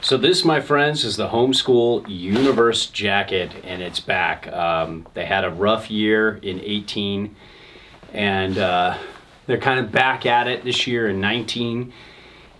So this, my friends, is the Homeschool Universe jacket, and it's back. They had a rough year in 18, and they're kind of back at it this year in 19.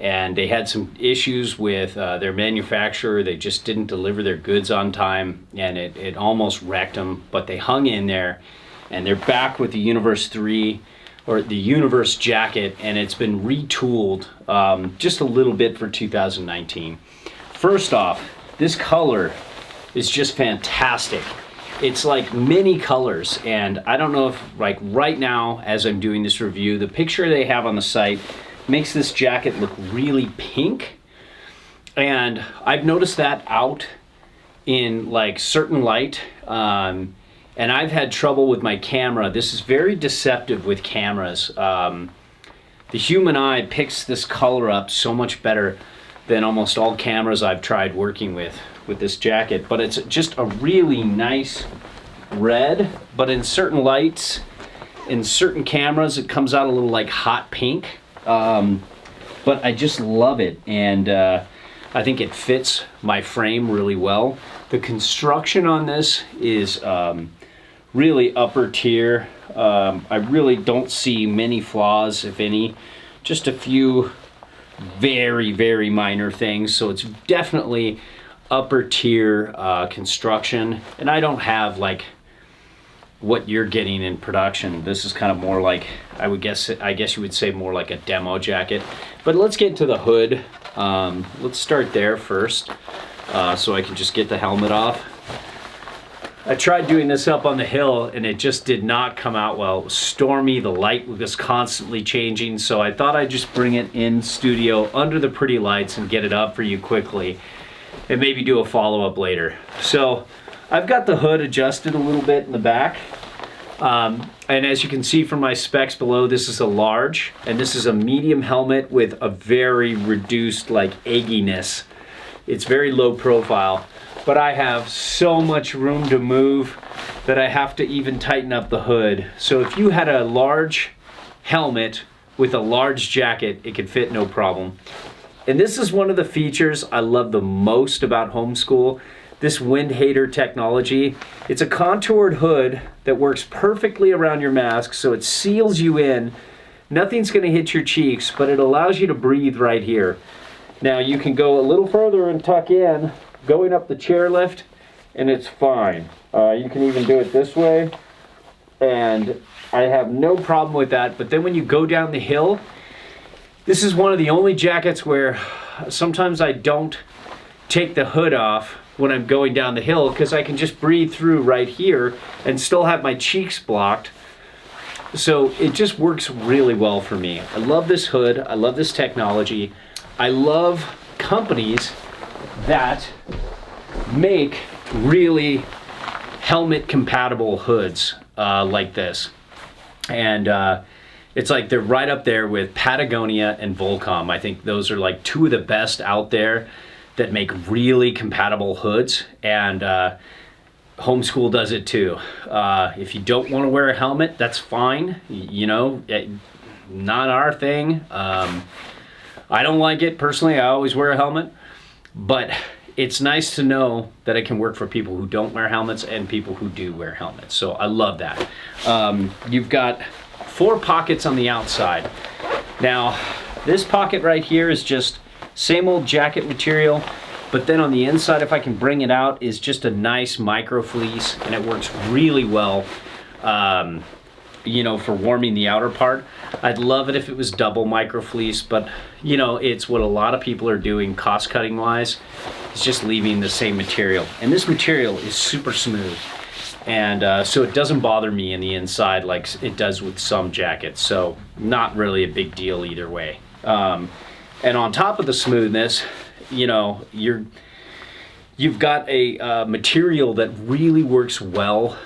And they had some issues with their manufacturer. They just didn't deliver their goods on time, and it almost wrecked them. But they hung in there, and they're back with the Universe 3, or the Universe jacket, and it's been retooled just a little bit for 2019. First off, this color is just fantastic. It's like many colors, and I don't know if, like right now as I'm doing this review, the picture they have on the site makes this jacket look really pink, and I've noticed that out in like certain light, and I've had trouble with my camera. This is very deceptive with cameras. The human eye picks this color up so much better than almost all cameras I've tried working with this jacket. But it's just a really nice red, but in certain lights, in certain cameras, it comes out a little like hot pink. But I just love it, and I think it fits my frame really well. The construction on this is really upper tier. I really don't see many flaws, if any, just a few very, very minor things. So it's definitely upper tier construction, and I don't have like what you're getting in production. This is kind of more like, I guess you would say more like a demo jacket. But let's get to the hood. Let's start there first, so I can just get the helmet off. I tried doing this up on the hill, and it just did not come out well. It was stormy, the light was constantly changing, so I thought I'd just bring it in studio under the pretty lights and get it up for you quickly, and maybe do a follow-up later. So I've got the hood adjusted a little bit in the back, and as you can see from my specs below, this is a large, and this is a medium helmet with a very reduced like egginess. It's very low profile, but I have so much room to move that I have to even tighten up the hood. So if you had a large helmet with a large jacket, it could fit no problem. And this is one of the features I love the most about Homeschool, this wind hater technology. It's a contoured hood that works perfectly around your mask, so it seals you in. Nothing's gonna hit your cheeks, but it allows you to breathe right here. Now you can go a little further and tuck in, going up the chairlift, and it's fine. You can even do it this way, and I have no problem with that. But then when you go down the hill, this is one of the only jackets where sometimes I don't take the hood off when I'm going down the hill, because I can just breathe through right here and still have my cheeks blocked. So it just works really well for me. I love this hood. I love this technology. I love companies that make really helmet compatible hoods like this, and it's like they're right up there with Patagonia and Volcom. I think those are like two of the best out there that make really compatible hoods, and Homeschool does it too. If you don't want to wear a helmet, that's fine, you know, not our thing. I don't like it personally. I always wear a helmet, but it's nice to know that it can work for people who don't wear helmets and people who do wear helmets. So I love that. You've got 4 pockets on the outside. Now, this pocket right here is just same old jacket material, but then on the inside, if I can bring it out, is just a nice micro fleece, and it works really well, you know, for warming the outer part. I'd love it if it was double micro fleece, but you know, it's what a lot of people are doing cost cutting wise. It's just leaving the same material, and this material is super smooth, and so it doesn't bother me in the inside like it does with some jackets. So not really a big deal either way. And on top of the smoothness, you know, you've got a material that really works well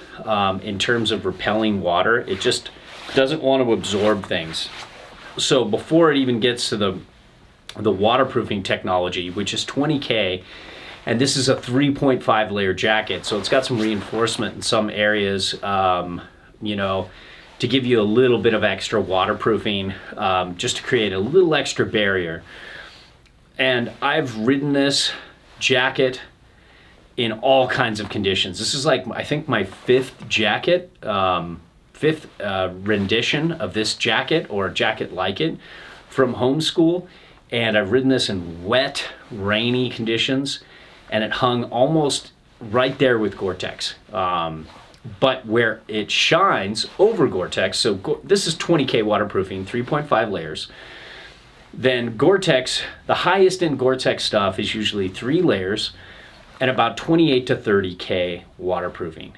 in terms of repelling water. It just doesn't want to absorb things. So before it even gets to the waterproofing technology, which is 20K, and this is a 3.5 layer jacket, so it's got some reinforcement in some areas, you know, to give you a little bit of extra waterproofing, just to create a little extra barrier. And I've ridden this jacket in all kinds of conditions. This is like, I think, my fifth jacket, fifth rendition of this jacket or a jacket like it from Homeschool. And I've ridden this in wet, rainy conditions, and it hung almost right there with Gore-Tex. But where it shines over Gore-Tex, so this is 20K waterproofing, 3.5 layers. Then Gore-Tex, the highest in Gore-Tex stuff is usually 3 layers and about 28 to 30K waterproofing.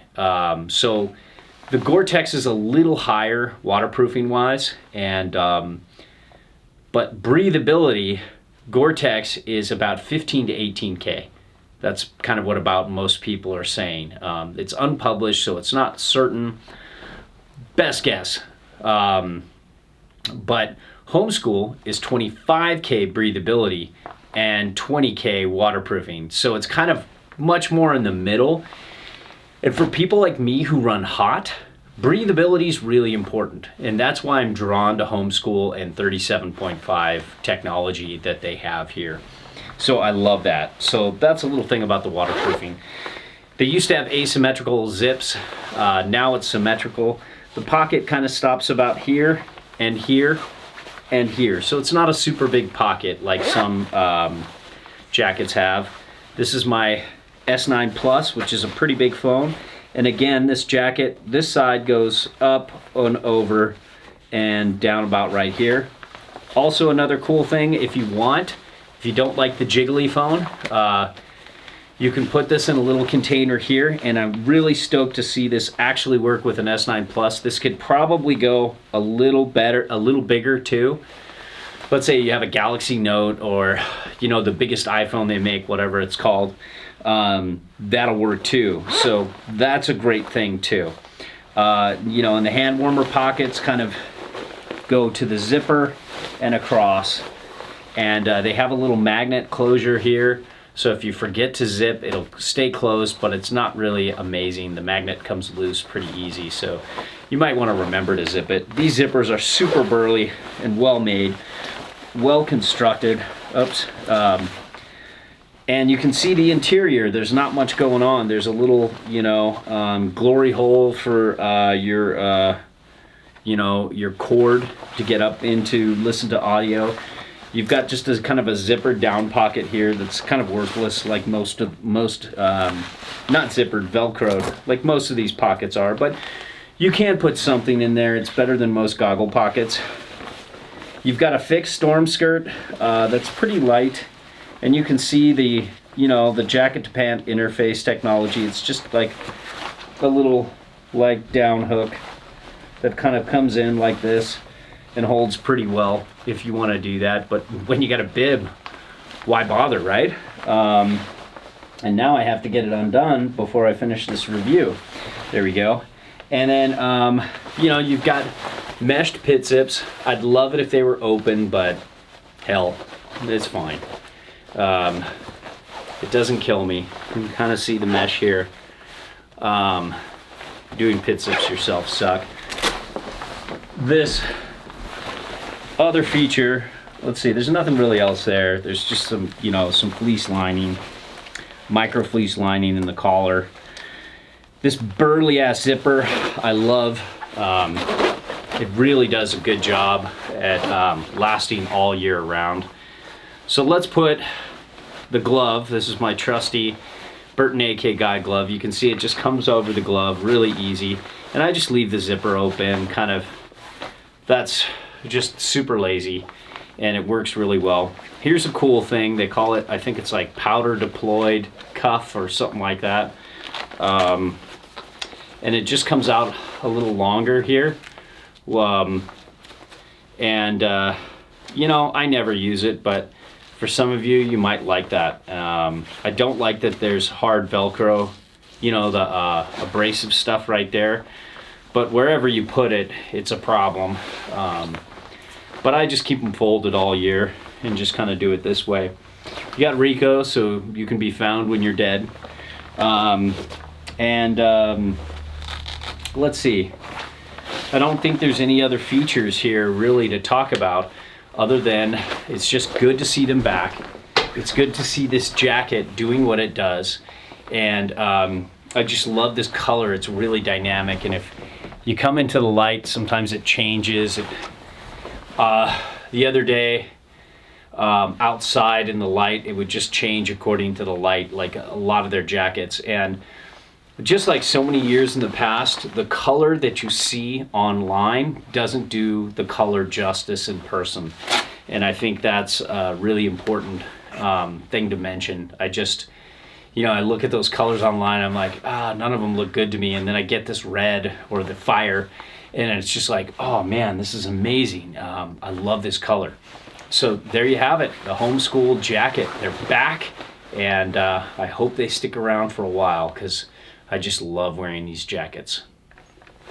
So the Gore-Tex is a little higher waterproofing wise, and but breathability, Gore-Tex is about 15 to 18K. That's kind of what about most people are saying. It's unpublished, so it's not certain. Best guess. But Homeschool is 25K breathability and 20K waterproofing. So it's kind of much more in the middle. And for people like me who run hot, breathability is really important. And that's why I'm drawn to Homeschool and 37.5 technology that they have here. So I love that. So that's a little thing about the waterproofing. They used to have asymmetrical zips. Now it's symmetrical. The pocket kind of stops about here and here and here. So it's not a super big pocket like some jackets have. This is my S9 Plus, which is a pretty big phone. And again, this jacket, this side goes up and over and down about right here. Also another cool thing, if you don't like the jiggly phone, you can put this in a little container here, and I'm really stoked to see this actually work with an S9 Plus. This could probably go a little better, a little bigger too. Let's say you have a Galaxy Note or, you know, the biggest iPhone they make, whatever it's called. That'll work too. So that's a great thing too. You know, and the hand warmer pockets kind of go to the zipper and across. And they have a little magnet closure here. So if you forget to zip, it'll stay closed, but it's not really amazing. The magnet comes loose pretty easy, so you might want to remember to zip it. These zippers are super burly and well made, well constructed. Oops. And you can see the interior. There's not much going on. There's a little, you know, glory hole for you know, your cord to get up into listen to audio. You've got just a kind of a zippered down pocket here that's kind of worthless, like not zippered, Velcroed, like most of these pockets are, but you can put something in there. It's better than most goggle pockets. You've got a fixed storm skirt that's pretty light, and you can see the, you know, the jacket to pant interface technology. It's just like a little like down hook that kind of comes in like this and holds pretty well if you want to do that. But when you got a bib, why bother, right? And now I have to get it undone before I finish this review. There we go. And then, you know, you've got meshed pit zips. I'd love it if they were open, but hell, it's fine. It doesn't kill me. You can kind of see the mesh here. Doing pit zips yourself suck. This other feature, let's see, there's nothing really else there. There's just some, you know, some fleece lining, micro fleece lining in the collar. This burly ass zipper, I love. It really does a good job at lasting all year round. So let's put the glove. This is my trusty Burton AK Guide glove. You can see it just comes over the glove really easy. And I just leave the zipper open, kind of, that's just super lazy, and it works really well. Here's a cool thing. They call it, I think it's like powder deployed cuff or something like that. And it just comes out a little longer here. You know, I never use it, but for some of you, you might like that. I don't like that there's hard Velcro, you know, the abrasive stuff right there. But wherever you put it, it's a problem. But I just keep them folded all year and just kind of do it this way. You got Rico, so you can be found when you're dead. Let's see. I don't think there's any other features here really to talk about, other than it's just good to see them back. it's good to see this jacket doing what it does. And I just love this color. It's really dynamic. And if you come into the light, sometimes it changes. The other day, outside in the light, it would just change according to the light, like a lot of their jackets. And just like so many years in the past, the color that you see online doesn't do the color justice in person. And I think that's a really important thing to mention. I just, I look at those colors online, I'm like, none of them look good to me. And then I get this red or the fire, and it's just like, oh man, this is amazing. I love this color. So there you have it, the Homeschool jacket. They're back, and I hope they stick around for a while, because I just love wearing these jackets.